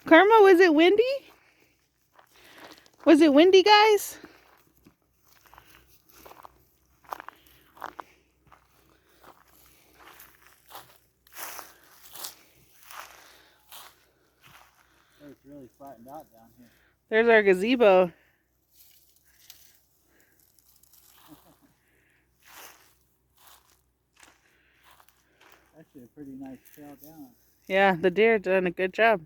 Karma, was it windy? Was it windy, guys? It's really flattened out down here. There's our gazebo. Actually, a pretty nice trail down. Yeah, the deer done a good job.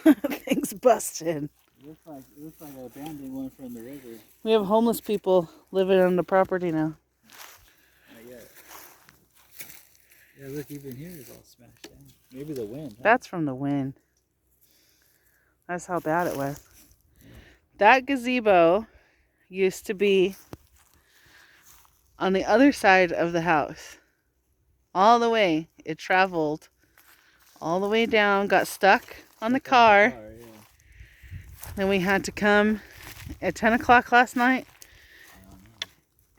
Things busted. It looks like an abandoned one from the river. We have homeless people living on the property now. Not yet. Yeah, look, even here is all smashed down. Maybe the wind. Huh? That's from the wind. That's how bad it was. That gazebo used to be on the other side of the house. All the way. It traveled all the way down, got stuck on the car. Yeah. Then we had to come at 10 o'clock last night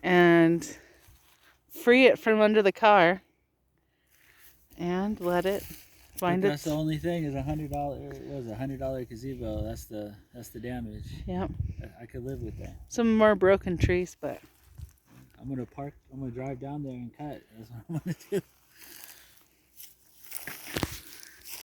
and free it from under the car and let it find That's the only thing is $100. It was $100 gazebo. That's the damage. Yep. I could live with that. Some more broken trees, but I'm gonna drive down there and cut. That's what I'm gonna do.